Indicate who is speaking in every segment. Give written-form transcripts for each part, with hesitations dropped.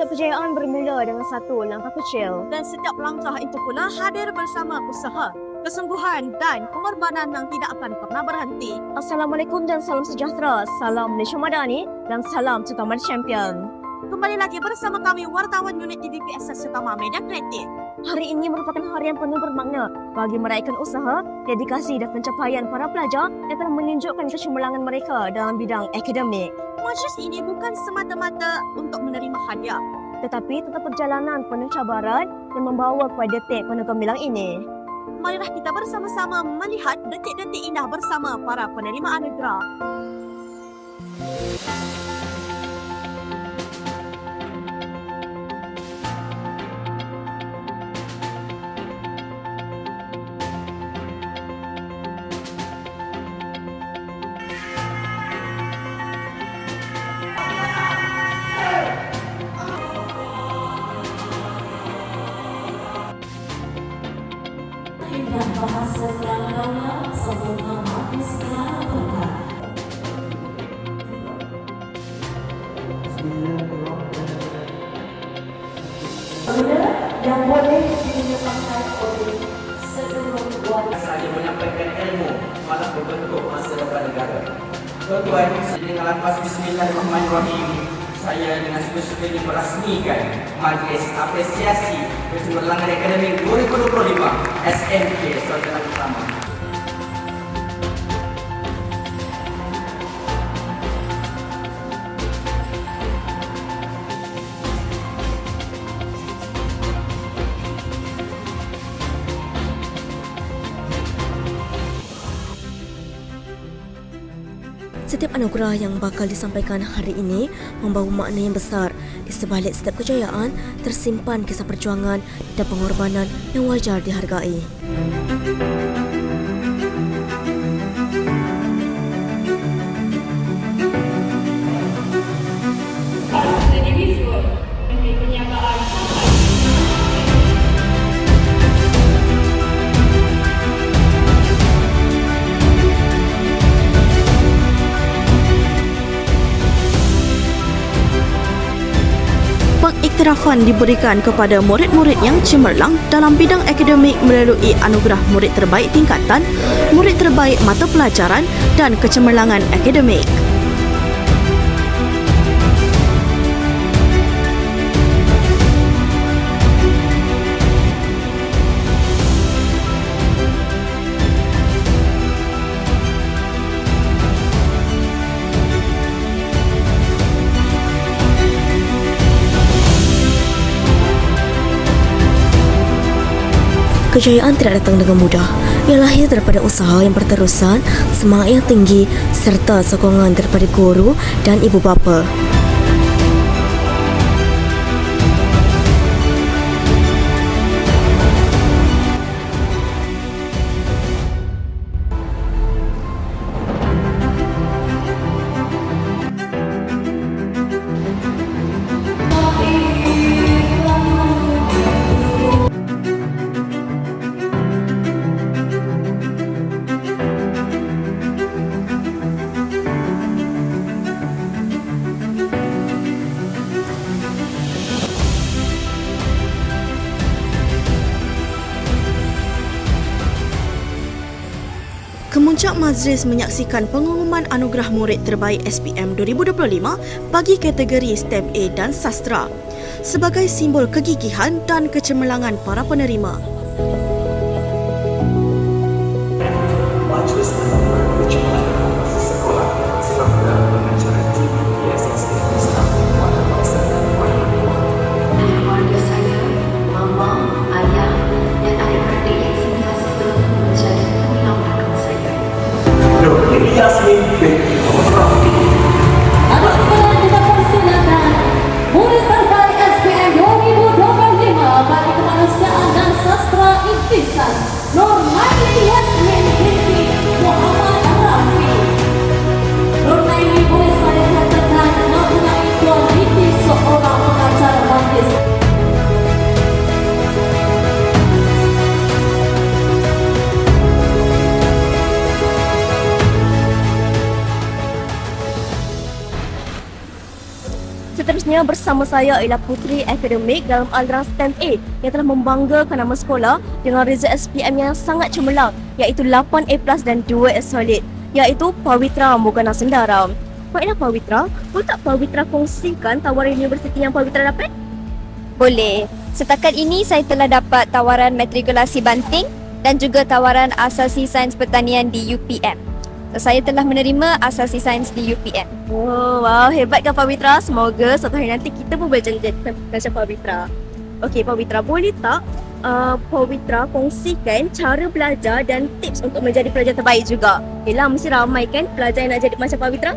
Speaker 1: Setiap kejayaan bermula dengan satu langkah kecil.
Speaker 2: Dan setiap langkah itu pula hadir bersama usaha, kesungguhan dan pengorbanan yang tidak akan pernah berhenti.
Speaker 1: Assalamualaikum dan salam sejahtera. Salam Malaysia Madani dan salam Utama Champion.
Speaker 2: Kembali lagi bersama kami wartawan unit DDPSS Utama Media Kreatif.
Speaker 1: Hari ini merupakan hari yang penuh bermakna bagi meraihkan usaha, dedikasi dan pencapaian para pelajar yang telah menunjukkan kecemerlangan mereka dalam bidang akademik.
Speaker 2: Majlis ini bukan semata-mata untuk menerima hadiah,
Speaker 1: Tetapi tetap perjalanan penuh cabaran yang membawa kepada detik penuh gemilang ini.
Speaker 2: marilah kita bersama-sama melihat detik-detik indah bersama para penerima anugerah.
Speaker 3: Indah bahasa Terengganu sempurna mati segala berkat. Yang boleh dinyatakan oleh seluruh warga.
Speaker 4: Saya menyampaikan ilmu malah berbentuk masa depan negara. Tuan-tuan, dengan lafaz Bismillahirrahmanirrahim, saya dengan suka-sukanya merasmikan Majlis Apresiasi Kecemerlangan Akademik 2025 SMK Saudara Utama.
Speaker 5: Setiap anugerah yang bakal disampaikan hari ini membawa makna yang besar. Di sebalik setiap kejayaan, tersimpan kisah perjuangan dan pengorbanan yang wajar dihargai. Pengiktirafan diberikan kepada murid-murid yang cemerlang dalam bidang akademik melalui anugerah murid terbaik tingkatan, murid terbaik mata pelajaran dan kecemerlangan akademik. Kejayaan tidak datang dengan mudah. Ia lahir daripada usaha yang berterusan, semangat yang tinggi serta sokongan daripada guru dan ibu bapa. Kemuncak majlis menyaksikan pengumuman anugerah murid terbaik SPM 2025 bagi kategori STEM A dan Sastra sebagai simbol kegigihan dan kecemerlangan para penerima.
Speaker 6: Majlis menambah kecemerlangan masa sekolah serta pengacara TV PSS Islam pada masa
Speaker 3: Keluarga saya, mama, ayah dan adik-adik yang sentiasa menjadi tulang belakang saya.
Speaker 6: Nur Yasmin binti Muhammad Rafi.
Speaker 3: Anak sekolah kita persilakan murid terbaik SPM 2025 bagi kemanusiaan dan sastra
Speaker 1: Seterusnya bersama saya ialah puteri akademik dalam aliran STEM A yang telah membanggakan nama sekolah dengan result SPM yang sangat cemerlang, iaitu 8A+ dan 2A solid, iaitu Pawitra Morgana Sendara. Baiklah Pawitra, boleh tak Pawitra kongsikan tawaran universiti yang Pawitra dapat?
Speaker 7: Boleh. Setakat ini saya telah dapat tawaran matrikulasi Banting dan juga tawaran asasi sains pertanian di UPM. So, saya telah menerima asasi sains di UPM.
Speaker 1: Oh, wow, hebat kan Pawitra? Semoga suatu hari nanti kita pun boleh jadi macam Pawitra. Okey Pawitra, boleh tak Pawitra kongsikan cara belajar dan tips untuk menjadi pelajar terbaik juga? Yelah, mesti ramai kan pelajar yang nak jadi macam Pawitra?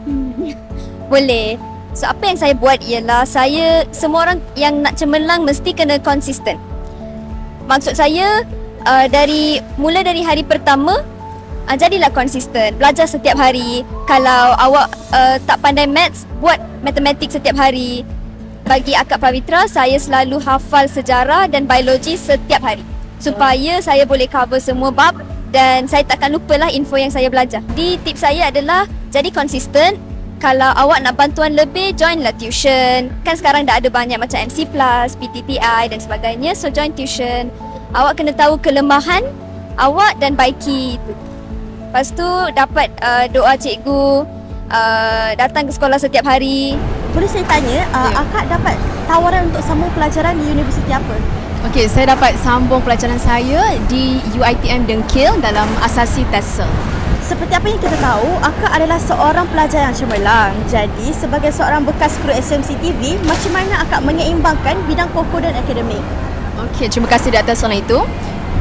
Speaker 7: Boleh. So apa yang saya buat ialah semua orang yang nak cemerlang mesti kena konsisten. Maksud saya mula dari hari pertama jadilah konsisten, belajar setiap hari. Kalau awak tak pandai maths, buat matematik setiap hari. Bagi Akak Pawitra, saya selalu hafal sejarah dan biologi setiap hari supaya saya boleh cover semua bab dan saya takkan lupalah info yang saya belajar. Di tips saya adalah jadi konsisten. Kalau awak nak bantuan lebih, joinlah tuition. Kan sekarang dah ada banyak macam MC+, PTTI dan sebagainya. So join tuition. Awak kena tahu kelemahan awak dan baiki itu. Lepas tu dapat doa cikgu, datang ke sekolah setiap hari.
Speaker 2: Boleh saya tanya, Akak dapat tawaran untuk sambung pelajaran di universiti apa?
Speaker 8: Okey, saya dapat sambung pelajaran saya di UiTM Dengkil dalam asasi TESOL.
Speaker 2: Seperti apa yang kita tahu, Akak adalah seorang pelajar yang cemerlang. Jadi, sebagai seorang bekas kru SMC TV, macam mana Akak menyeimbangkan bidang koko dan akademik?
Speaker 8: Okey, terima kasih di atas soalan itu.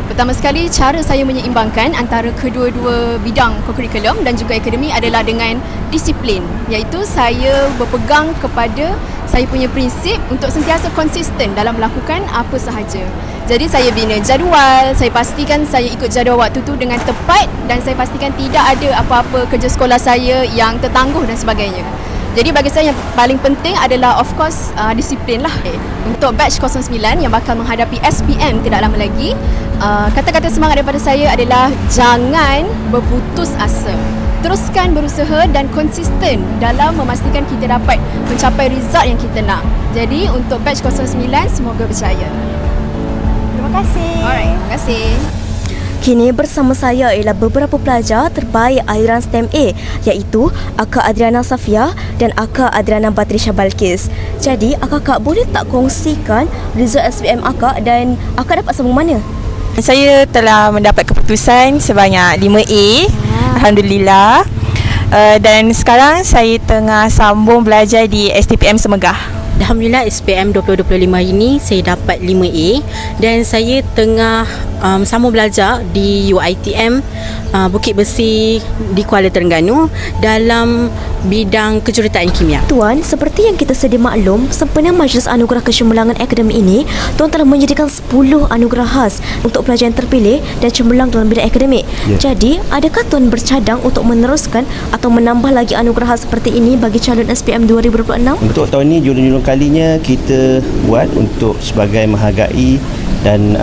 Speaker 8: Pertama sekali, cara saya menyeimbangkan antara kedua-dua bidang kokurikulum dan juga akademik adalah dengan disiplin. Iaitu saya berpegang kepada saya punya prinsip untuk sentiasa konsisten dalam melakukan apa sahaja. Jadi saya bina jadual, saya pastikan saya ikut jadual waktu tu dengan tepat dan saya pastikan tidak ada apa-apa kerja sekolah saya yang tertangguh dan sebagainya. Jadi bagi saya yang paling penting adalah of course disiplin lah. Untuk batch 09 yang bakal menghadapi SPM tidak lama lagi, kata-kata semangat daripada saya adalah jangan berputus asa. Teruskan berusaha dan konsisten dalam memastikan kita dapat mencapai result yang kita nak. Jadi untuk batch 09 semoga berjaya.
Speaker 2: Terima kasih.
Speaker 8: Alright, terima kasih.
Speaker 1: Kini bersama saya ialah beberapa pelajar terbaik aliran STEM A, iaitu Akak Adriana Safia dan Akak Adriana Batrisha Balkis. Jadi akak-akak boleh tak kongsikan result SPM akak dan akak dapat sambung mana?
Speaker 9: Saya telah mendapat keputusan sebanyak 5A. Alhamdulillah. Dan sekarang saya tengah sambung belajar di STPM Semegah.
Speaker 10: Alhamdulillah SPM 2025 ini saya dapat 5A dan saya tengah sambung belajar di UiTM Bukit Besi di Kuala Terengganu dalam bidang kejuruteraan kimia.
Speaker 1: Tuan, seperti yang kita sedia maklum, sempena Majlis Anugerah Kecemerlangan Akademik ini, Tuan telah menyediakan 10 anugerah khas untuk pelajar yang terpilih dan cemerlang dalam bidang akademik. Jadi, adakah Tuan bercadang untuk meneruskan atau menambah lagi anugerah khas seperti ini bagi calon SPM 2026?
Speaker 11: Untuk tahun ini, julung-julung kalinya kita buat untuk sebagai menghargai dan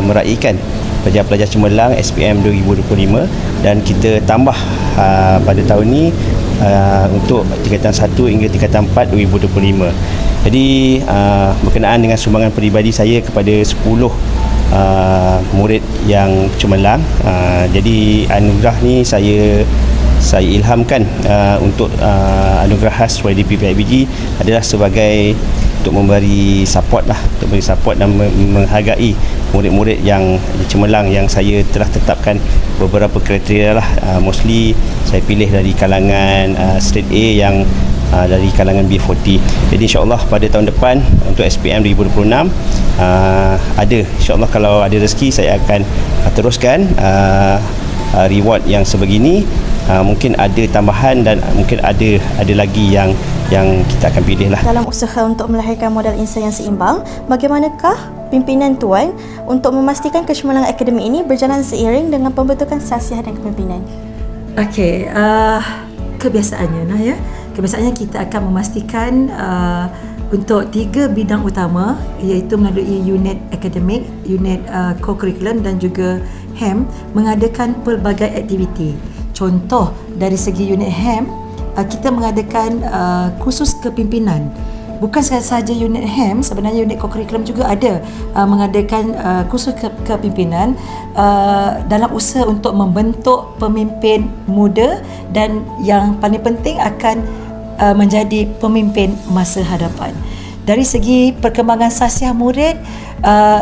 Speaker 11: meraihkan pelajar-pelajar cemerlang SPM 2025 dan kita tambah pada tahun ini untuk tingkatan 1 hingga tingkatan 4 2025. Jadi berkenaan dengan sumbangan peribadi saya kepada 10 murid yang cemerlang, jadi anugerah ni saya ilhamkan untuk anugerah khas YDP PIBG adalah sebagai untuk memberi support dan menghargai murid-murid yang cemerlang yang saya telah tetapkan beberapa kriteria lah. Mostly saya pilih dari kalangan straight A yang dari kalangan B40. Jadi insyaAllah pada tahun depan untuk SPM 2026 ada, insyaAllah kalau ada rezeki saya akan teruskan reward yang sebegini. Mungkin ada tambahan dan mungkin ada lagi yang kita akan pilih lah.
Speaker 2: Dalam usaha untuk melahirkan modal insan yang seimbang, bagaimanakah pimpinan Tuan untuk memastikan kecemerlangan akademik ini berjalan seiring dengan pembentukan stasiah dan kepimpinan?
Speaker 12: Okey, kebiasaannya kebiasaannya kita akan memastikan untuk 3 bidang utama, iaitu melalui unit akademik, unit co-curriculum dan juga HEM mengadakan pelbagai aktiviti. Contoh dari segi unit HEM, kita mengadakan kursus kepimpinan bukan sahaja unit HEM, sebenarnya unit co-curriculum juga ada mengadakan kursus kepimpinan dalam usaha untuk membentuk pemimpin muda dan yang paling penting akan menjadi pemimpin masa hadapan. Dari segi perkembangan sasiah murid,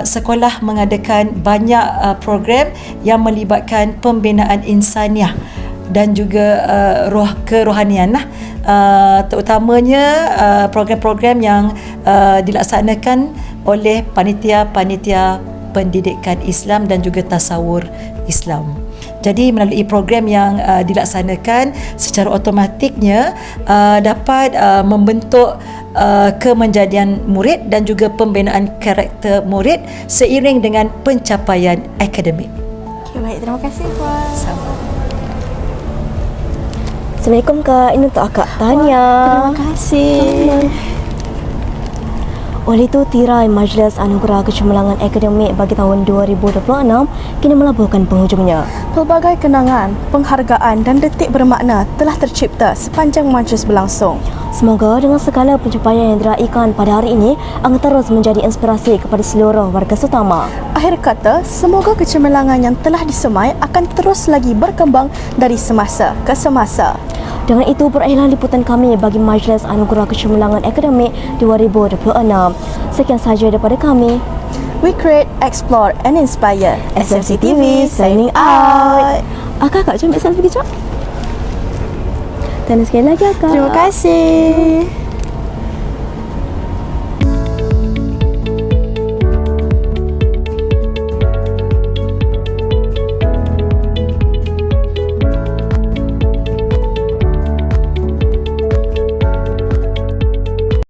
Speaker 12: sekolah mengadakan banyak program yang melibatkan pembinaan insaniah dan juga kerohanian lah. Terutamanya program-program yang dilaksanakan oleh panitia-panitia pendidikan Islam dan juga tasawur Islam. Jadi melalui program yang dilaksanakan, secara automatiknya dapat membentuk kemenjadian murid dan juga pembinaan karakter murid seiring dengan pencapaian akademik.
Speaker 2: Okay, baik, terima kasih Puan.
Speaker 12: Sama.
Speaker 1: Assalamualaikum Kak, ini untuk Akak Tanya.
Speaker 2: Terima kasih.
Speaker 1: Oleh itu, tirai Majlis Anugerah Kecemerlangan Akademik bagi tahun 2026 kini melabuhkan penghujungnya.
Speaker 2: Pelbagai kenangan, penghargaan dan detik bermakna telah tercipta sepanjang majlis berlangsung.
Speaker 1: Semoga dengan segala pencapaian yang diraihkan pada hari ini akan terus menjadi inspirasi kepada seluruh warga Sutama.
Speaker 2: Akhir kata, semoga kecemerlangan yang telah disemai akan terus lagi berkembang dari semasa ke semasa.
Speaker 1: Dengan itu, berakhirlah liputan kami bagi Majlis Anugerah Kecemerlangan Akademik 2026. Sekian sahaja daripada kami.
Speaker 2: We create, explore and inspire. SMC TV signing out.
Speaker 1: Akak jom ambil selfie kejap. Dan sekali lagi Akak.
Speaker 2: Terima kasih.